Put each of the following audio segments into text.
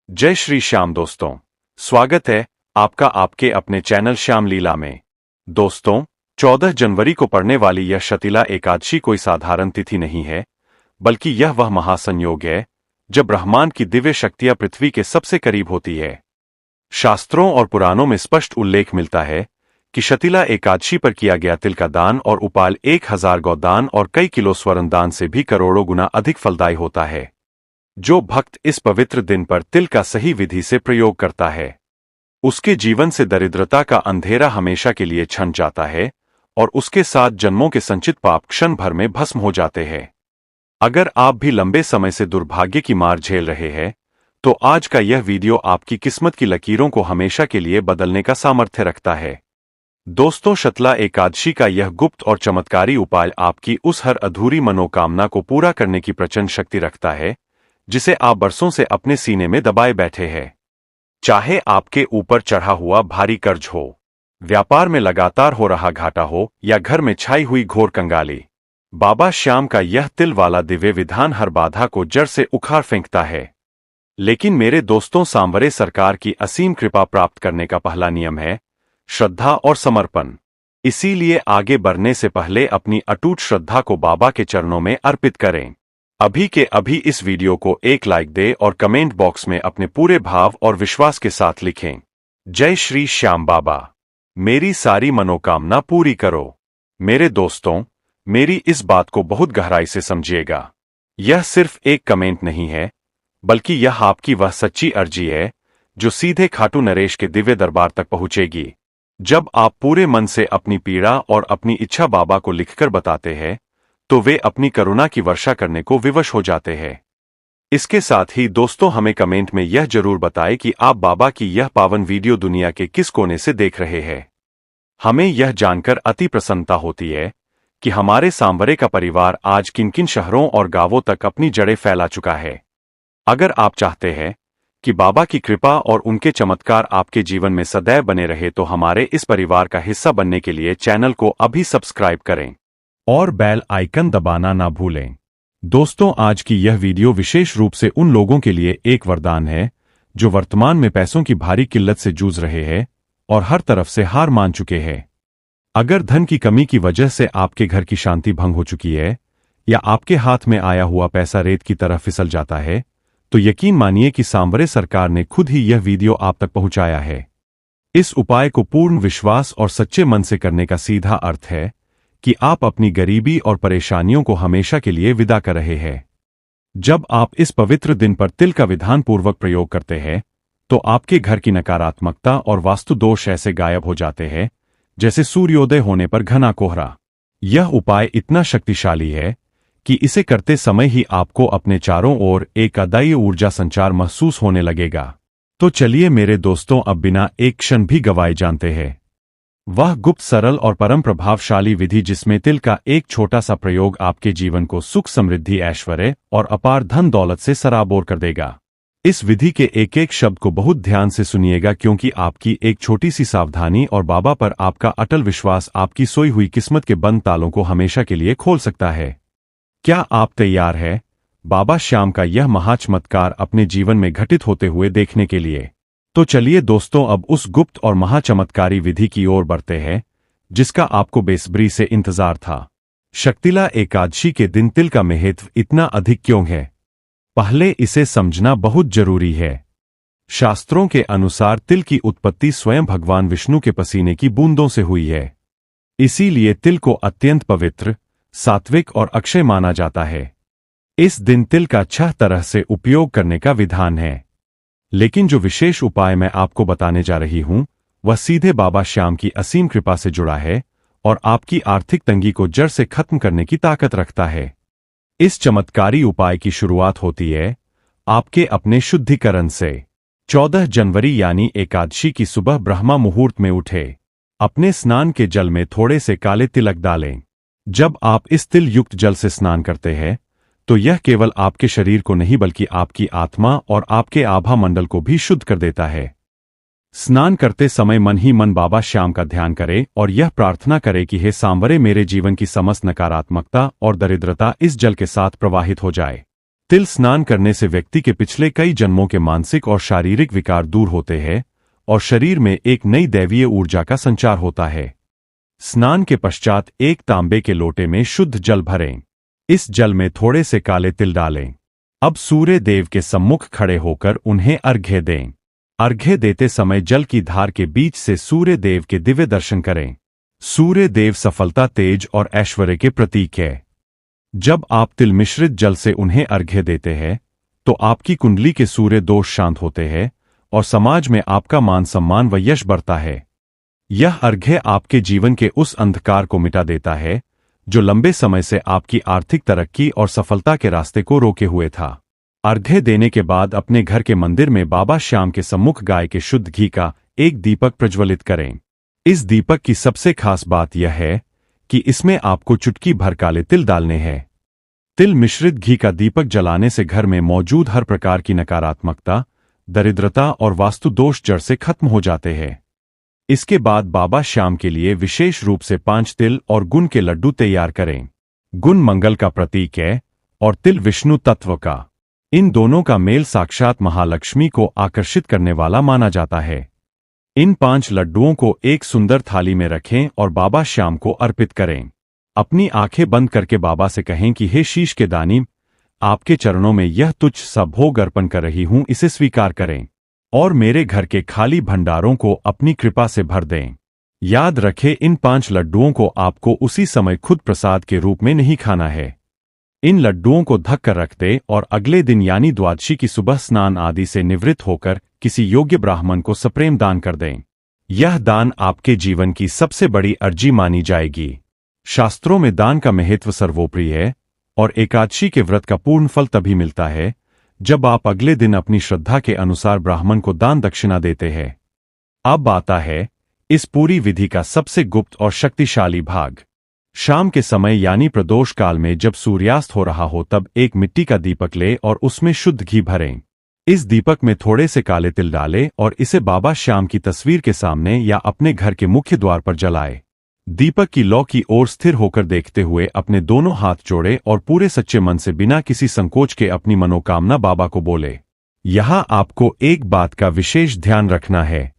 जय श्री श्याम दोस्तों, स्वागत है आपका आपके अपने चैनल श्याम लीला में। दोस्तों, 14 जनवरी को पड़ने वाली यह शतीला एकादशी कोई साधारण तिथि नहीं है, बल्कि यह वह महासंयोग है जब ब्रह्मांड की दिव्य शक्तियां पृथ्वी के सबसे करीब होती है। शास्त्रों और पुराणों में स्पष्ट उल्लेख मिलता है कि शतीला एकादशी पर किया गया तिल का दान और उपाल 1000 गौदान और कई किलो स्वर्ण दान से भी करोड़ों गुना अधिक फलदायी होता है। जो भक्त इस पवित्र दिन पर तिल का सही विधि से प्रयोग करता है, उसके जीवन से दरिद्रता का अंधेरा हमेशा के लिए छन जाता है और उसके साथ जन्मों के संचित पाप क्षण भर में भस्म हो जाते हैं। अगर आप भी लंबे समय से दुर्भाग्य की मार झेल रहे हैं, तो आज का यह वीडियो आपकी किस्मत की लकीरों को हमेशा के लिए बदलने का सामर्थ्य रखता है। दोस्तों, शतला एकादशी का यह गुप्त और चमत्कारी उपाय आपकी उस हर अधूरी मनोकामना को पूरा करने की प्रचंड शक्ति रखता है जिसे आप बरसों से अपने सीने में दबाए बैठे हैं। चाहे आपके ऊपर चढ़ा हुआ भारी कर्ज हो, व्यापार में लगातार हो रहा घाटा हो या घर में छाई हुई घोर कंगाली, बाबा श्याम का यह तिल वाला दिव्य विधान हर बाधा को जड़ से उखाड़ फेंकता है। लेकिन मेरे दोस्तों, सांवरे सरकार की असीम कृपा प्राप्त करने का पहला नियम है श्रद्धा और समर्पण। इसीलिए आगे बढ़ने से पहले अपनी अटूट श्रद्धा को बाबा के चरणों में अर्पित करें। अभी के अभी इस वीडियो को एक लाइक दें और कमेंट बॉक्स में अपने पूरे भाव और विश्वास के साथ लिखें, जय श्री श्याम बाबा, मेरी सारी मनोकामना पूरी करो। मेरे दोस्तों, मेरी इस बात को बहुत गहराई से समझिएगा। यह सिर्फ एक कमेंट नहीं है, बल्कि यह आपकी वह सच्ची अर्जी है जो सीधे खाटू नरेश के दिव्य दरबार तक पहुंचेगी। जब आप पूरे मन से अपनी पीड़ा और अपनी इच्छा बाबा को लिखकर बताते हैं, तो वे अपनी करुणा की वर्षा करने को विवश हो जाते हैं। इसके साथ ही दोस्तों, हमें कमेंट में यह जरूर बताएं कि आप बाबा की यह पावन वीडियो दुनिया के किस कोने से देख रहे हैं। हमें यह जानकर अति प्रसन्नता होती है कि हमारे सांवरे का परिवार आज किन किन शहरों और गांवों तक अपनी जड़ें फैला चुका है। अगर आप चाहते हैं कि बाबा की कृपा और उनके चमत्कार आपके जीवन में सदैव बने रहे, तो हमारे इस परिवार का हिस्सा बनने के लिए चैनल को अभी सब्सक्राइब करें और बेल आइकन दबाना ना भूलें। दोस्तों, आज की यह वीडियो विशेष रूप से उन लोगों के लिए एक वरदान है जो वर्तमान में पैसों की भारी किल्लत से जूझ रहे हैं और हर तरफ से हार मान चुके हैं। अगर धन की कमी की वजह से आपके घर की शांति भंग हो चुकी है या आपके हाथ में आया हुआ पैसा रेत की तरह फिसल जाता है, तो यकीन मानिए कि सांवरे सरकार ने खुद ही यह वीडियो आप तक पहुंचाया है। इस उपाय को पूर्ण विश्वास और सच्चे मन से करने का सीधा अर्थ है कि आप अपनी गरीबी और परेशानियों को हमेशा के लिए विदा कर रहे हैं। जब आप इस पवित्र दिन पर तिल का विधान पूर्वक प्रयोग करते हैं, तो आपके घर की नकारात्मकता और वास्तु दोष ऐसे गायब हो जाते हैं जैसे सूर्योदय होने पर घना कोहरा। यह उपाय इतना शक्तिशाली है कि इसे करते समय ही आपको अपने चारों ओर एक अदायी ऊर्जा संचार महसूस होने लगेगा। तो चलिए मेरे दोस्तों, अब बिना एक क्षण भी गवाए जानते हैं वह गुप्त, सरल और परम प्रभावशाली विधि जिसमें तिल का एक छोटा सा प्रयोग आपके जीवन को सुख, समृद्धि, ऐश्वर्य और अपार धन दौलत से सराबोर कर देगा। इस विधि के एक एक शब्द को बहुत ध्यान से सुनिएगा, क्योंकि आपकी एक छोटी सी सावधानी और बाबा पर आपका अटल विश्वास आपकी सोई हुई किस्मत के बंद तालों को हमेशा के लिए खोल सकता है। क्या आप तैयार हैं बाबा श्याम का यह महाचमत्कार अपने जीवन में घटित होते हुए देखने के लिए? तो चलिए दोस्तों, अब उस गुप्त और महाचमत्कारी विधि की ओर बढ़ते हैं जिसका आपको बेसब्री से इंतजार था। शक्तिला एकादशी के दिन तिल का महत्व इतना अधिक क्यों है? पहले इसे समझना बहुत जरूरी है। शास्त्रों के अनुसार तिल की उत्पत्ति स्वयं भगवान विष्णु के पसीने की बूंदों से हुई है। इसीलिए तिल को अत्यंत पवित्र, सात्विक और अक्षय माना जाता है। इस दिन तिल का 6 तरह से उपयोग करने का विधान है। लेकिन जो विशेष उपाय मैं आपको बताने जा रही हूं, वह सीधे बाबा श्याम की असीम कृपा से जुड़ा है और आपकी आर्थिक तंगी को जड़ से खत्म करने की ताकत रखता है। इस चमत्कारी उपाय की शुरुआत होती है आपके अपने शुद्धिकरण से। 14 जनवरी यानी एकादशी की सुबह ब्रह्मा मुहूर्त में उठे अपने स्नान के जल में थोड़े से काले तिलक डालें। जब आप इस तिल युक्त जल से स्नान करते हैं, तो यह केवल आपके शरीर को नहीं बल्कि आपकी आत्मा और आपके आभा मंडल को भी शुद्ध कर देता है। स्नान करते समय मन ही मन बाबा श्याम का ध्यान करें और यह प्रार्थना करें कि हे सांवरे, मेरे जीवन की समस्त नकारात्मकता और दरिद्रता इस जल के साथ प्रवाहित हो जाए। तिल स्नान करने से व्यक्ति के पिछले कई जन्मों के मानसिक और शारीरिक विकार दूर होते हैं और शरीर में एक नई दैवीय ऊर्जा का संचार होता है। स्नान के पश्चात एक तांबे के लोटे में शुद्ध जल भरें। इस जल में थोड़े से काले तिल डालें। अब सूर्य देव के सम्मुख खड़े होकर उन्हें अर्घ्य दें। अर्घ्य देते समय जल की धार के बीच से सूर्य देव के दिव्य दर्शन करें। सूर्य देव सफलता, तेज और ऐश्वर्य के प्रतीक है। जब आप तिल मिश्रित जल से उन्हें अर्घ्य देते हैं तो आपकी कुंडली के सूर्य दोष शांत होते हैं और समाज में आपका मान सम्मान व यश बढ़ता है। यह अर्घ्य आपके जीवन के उस अंधकार को मिटा देता है जो लंबे समय से आपकी आर्थिक तरक्की और सफलता के रास्ते को रोके हुए था। अर्घ्य देने के बाद अपने घर के मंदिर में बाबा श्याम के सम्मुख गाय के शुद्ध घी का एक दीपक प्रज्वलित करें। इस दीपक की सबसे खास बात यह है कि इसमें आपको चुटकी भर काले तिल डालने हैं। तिल मिश्रित घी का दीपक जलाने से घर में मौजूद हर प्रकार की नकारात्मकता, दरिद्रता और वास्तु दोष जड़ से खत्म हो जाते हैं। इसके बाद बाबा श्याम के लिए विशेष रूप से 5 तिल और गुण के लड्डू तैयार करें। गुण मंगल का प्रतीक है और तिल विष्णु तत्व का। इन दोनों का मेल साक्षात महालक्ष्मी को आकर्षित करने वाला माना जाता है। इन 5 लड्डुओं को एक सुंदर थाली में रखें और बाबा श्याम को अर्पित करें। अपनी आंखें बंद करके बाबा से कहें कि हे शीश के दानी, आपके चरणों में यह तुच्छ सा भोग अर्पण कर रही हूं, इसे स्वीकार करें और मेरे घर के खाली भंडारों को अपनी कृपा से भर दें। याद रखें, इन 5 लड्डुओं को आपको उसी समय खुद प्रसाद के रूप में नहीं खाना है। इन लड्डुओं को ढक कर रख दें और अगले दिन यानी द्वादशी की सुबह स्नान आदि से निवृत्त होकर किसी योग्य ब्राह्मण को सप्रेम दान कर दें। यह दान आपके जीवन की सबसे बड़ी अर्जी मानी जाएगी। शास्त्रों में दान का महत्व सर्वोपरि है और एकादशी के व्रत का पूर्ण फल तभी मिलता है जब आप अगले दिन अपनी श्रद्धा के अनुसार ब्राह्मण को दान दक्षिणा देते हैं। अब आता है इस पूरी विधि का सबसे गुप्त और शक्तिशाली भाग। शाम के समय यानी प्रदोष काल में जब सूर्यास्त हो रहा हो तब एक मिट्टी का दीपक ले और उसमें शुद्ध घी भरें। इस दीपक में थोड़े से काले तिल डालें और इसे बाबा श्याम की तस्वीर के सामने या अपने घर के मुख्य द्वार पर जलाएं। दीपक की लौ की ओर स्थिर होकर देखते हुए अपने दोनों हाथ जोड़े और पूरे सच्चे मन से बिना किसी संकोच के अपनी मनोकामना बाबा को बोले। यहां आपको एक बात का विशेष ध्यान रखना है।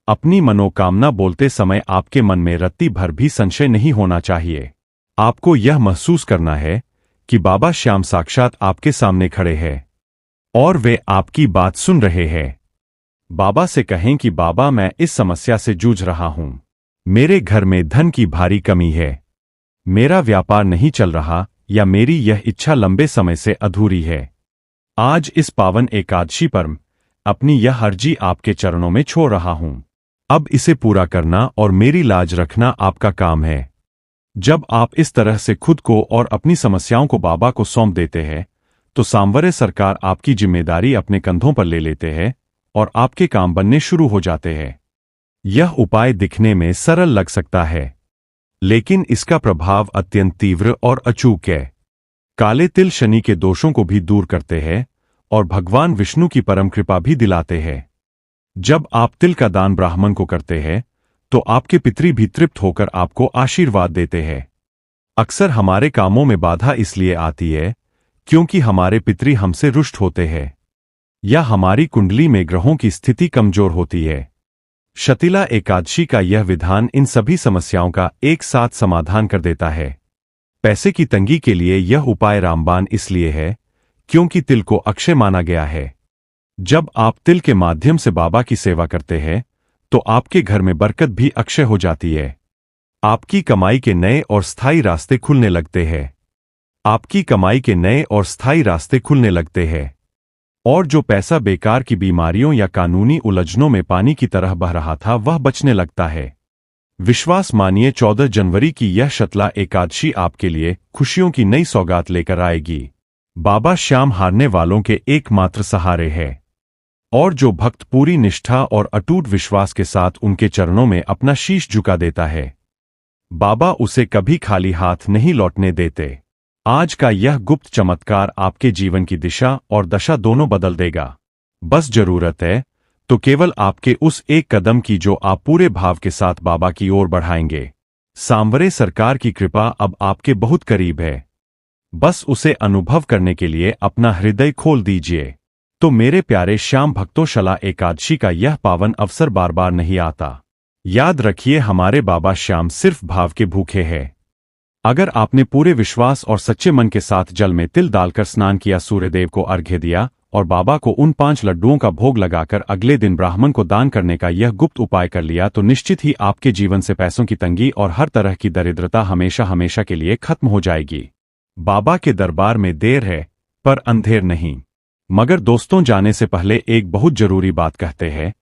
अपनी मनोकामना बोलते समय आपके मन में रत्ती भर भी संशय नहीं होना चाहिए। आपको यह महसूस करना है कि बाबा श्याम साक्षात आपके सामने खड़े हैं और वे आपकी बात सुन रहे हैं। बाबा से कहें कि बाबा, मैं इस समस्या से जूझ रहा हूं। मेरे घर में धन की भारी कमी है, मेरा व्यापार नहीं चल रहा या मेरी यह इच्छा लंबे समय से अधूरी है। आज इस पावन एकादशी पर अपनी यह अर्जी आपके चरणों में छोड़ रहा हूं। अब इसे पूरा करना और मेरी लाज रखना आपका काम है। जब आप इस तरह से खुद को और अपनी समस्याओं को बाबा को सौंप देते हैं तो सांवरे सरकार आपकी जिम्मेदारी अपने कंधों पर ले लेते हैं और आपके काम बनने शुरू हो जाते हैं। यह उपाय दिखने में सरल लग सकता है, लेकिन इसका प्रभाव अत्यंत तीव्र और अचूक है। काले तिल शनि के दोषों को भी दूर करते हैं और भगवान विष्णु की परम कृपा भी दिलाते हैं। जब आप तिल का दान ब्राह्मण को करते हैं तो आपके पितृ भी तृप्त होकर आपको आशीर्वाद देते हैं। अक्सर हमारे कामों में बाधा इसलिए आती है क्योंकि हमारे पितृ हमसे रुष्ट होते हैं या हमारी कुंडली में ग्रहों की स्थिति कमजोर होती है। शतिला एकादशी का यह विधान इन सभी समस्याओं का एक साथ समाधान कर देता है। पैसे की तंगी के लिए यह उपाय रामबाण इसलिए है क्योंकि तिल को अक्षय माना गया है। जब आप तिल के माध्यम से बाबा की सेवा करते हैं तो आपके घर में बरकत भी अक्षय हो जाती है। आपकी कमाई के नए और स्थायी रास्ते खुलने लगते हैं। आपकी कमाई के नए और स्थायी रास्ते खुलने लगते हैं और जो पैसा बेकार की बीमारियों या कानूनी उलझनों में पानी की तरह बह रहा था वह बचने लगता है। विश्वास मानिए, 14 जनवरी की यह शतला एकादशी आपके लिए खुशियों की नई सौगात लेकर आएगी। बाबा श्याम हारने वालों के एकमात्र सहारे है और जो भक्त पूरी निष्ठा और अटूट विश्वास के साथ उनके चरणों में अपना शीश झुका देता है, बाबा उसे कभी खाली हाथ नहीं लौटने देते। आज का यह गुप्त चमत्कार आपके जीवन की दिशा और दशा दोनों बदल देगा। बस जरूरत है तो केवल आपके उस एक कदम की जो आप पूरे भाव के साथ बाबा की ओर बढ़ाएंगे। सांवरे सरकार की कृपा अब आपके बहुत करीब है। बस उसे अनुभव करने के लिए अपना हृदय खोल दीजिए। तो मेरे प्यारे श्याम भक्तों, शला एकादशी का यह पावन अवसर बार बार नहीं आता। याद रखिए, हमारे बाबा श्याम सिर्फ भाव के भूखे हैं। अगर आपने पूरे विश्वास और सच्चे मन के साथ जल में तिल डालकर स्नान किया, सूर्यदेव को अर्घ्य दिया और बाबा को उन 5 लड्डुओं का भोग लगाकर अगले दिन ब्राह्मण को दान करने का यह गुप्त उपाय कर लिया, तो निश्चित ही आपके जीवन से पैसों की तंगी और हर तरह की दरिद्रता हमेशा हमेशा के लिए खत्म हो जाएगी। बाबा के दरबार में देर है पर अंधेर नहीं। मगर दोस्तों, जाने से पहले एक बहुत जरूरी बात कहते हैं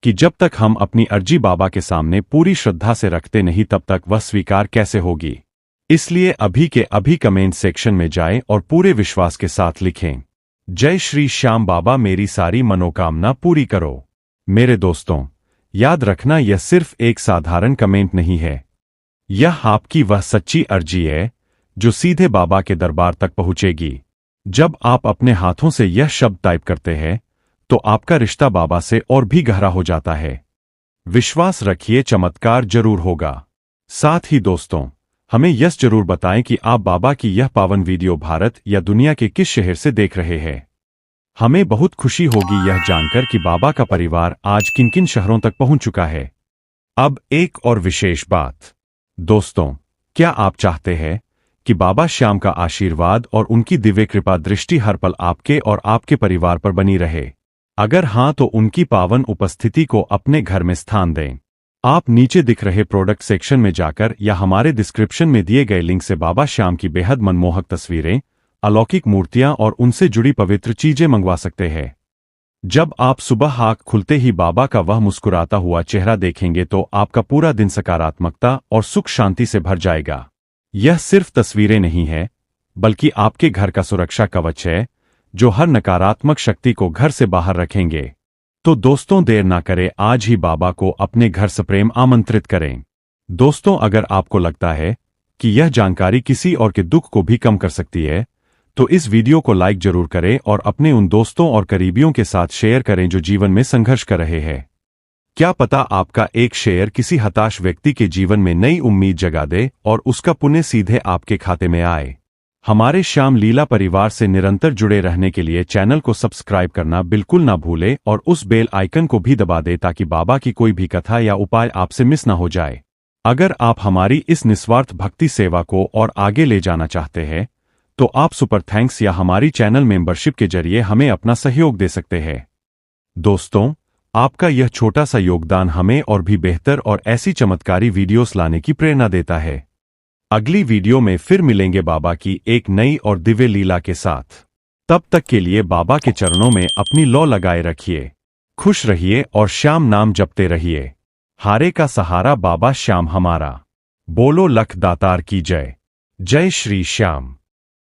कि जब तक हम अपनी अर्जी बाबा के सामने पूरी श्रद्धा से रखते नहीं, तब तक वह स्वीकार कैसे होगी। इसलिए अभी के अभी कमेंट सेक्शन में जाएं और पूरे विश्वास के साथ लिखें, जय श्री श्याम बाबा, मेरी सारी मनोकामना पूरी करो। मेरे दोस्तों, याद रखना, यह सिर्फ एक साधारण कमेंट नहीं है। यह आपकी वह सच्ची अर्जी है जो सीधे बाबा के दरबार तक पहुंचेगी। जब आप अपने हाथों से यह शब्द टाइप करते हैं तो आपका रिश्ता बाबा से और भी गहरा हो जाता है। विश्वास रखिए, चमत्कार जरूर होगा। साथ ही दोस्तों, हमें यह जरूर बताएं कि आप बाबा की यह पावन वीडियो भारत या दुनिया के किस शहर से देख रहे हैं। हमें बहुत खुशी होगी यह जानकर कि बाबा का परिवार आज किन किन शहरों तक पहुंच चुका है। अब एक और विशेष बात दोस्तों, क्या आप चाहते हैं कि बाबा श्याम का आशीर्वाद और उनकी दिव्य कृपा दृष्टि हर पल आपके और आपके परिवार पर बनी रहे? अगर हां, तो उनकी पावन उपस्थिति को अपने घर में स्थान दें। आप नीचे दिख रहे प्रोडक्ट सेक्शन में जाकर या हमारे डिस्क्रिप्शन में दिए गए लिंक से बाबा श्याम की बेहद मनमोहक तस्वीरें, अलौकिक मूर्तियां और उनसे जुड़ी पवित्र चीजें मंगवा सकते हैं। जब आप सुबह आँख खुलते ही बाबा का वह मुस्कुराता हुआ चेहरा देखेंगे तो आपका पूरा दिन सकारात्मकता और सुख शांति से भर जाएगा। यह सिर्फ तस्वीरें नहीं है, बल्कि आपके घर का सुरक्षा कवच है जो हर नकारात्मक शक्ति को घर से बाहर रखेंगे। तो दोस्तों, देर ना करें, आज ही बाबा को अपने घर सप्रेम आमंत्रित करें। दोस्तों, अगर आपको लगता है कि यह जानकारी किसी और के दुख को भी कम कर सकती है, तो इस वीडियो को लाइक जरूर करें और अपने उन दोस्तों और करीबियों के साथ शेयर करें जो जीवन में संघर्ष कर रहे हैं। क्या पता आपका एक शेयर किसी हताश व्यक्ति के जीवन में नई उम्मीद जगा दे और उसका पुण्य सीधे आपके खाते में आए। हमारे श्याम लीला परिवार से निरंतर जुड़े रहने के लिए चैनल को सब्सक्राइब करना बिल्कुल ना भूलें और उस बेल आइकन को भी दबा दें ताकि बाबा की कोई भी कथा या उपाय आपसे मिस ना हो जाए। अगर आप हमारी इस निस्वार्थ भक्ति सेवा को और आगे ले जाना चाहते हैं तो आप सुपर थैंक्स या हमारी चैनल मेंबरशिप के जरिए हमें अपना सहयोग दे सकते हैं। दोस्तों, आपका यह छोटा सा योगदान हमें और भी बेहतर और ऐसी चमत्कारी वीडियोस लाने की प्रेरणा देता है। अगली वीडियो में फिर मिलेंगे बाबा की एक नई और दिव्य लीला के साथ। तब तक के लिए बाबा के चरणों में अपनी लौ लगाए रखिए, खुश रहिए और श्याम नाम जपते रहिए। हारे का सहारा बाबा श्याम हमारा। बोलो लख दातार की जय। जय श्री श्याम।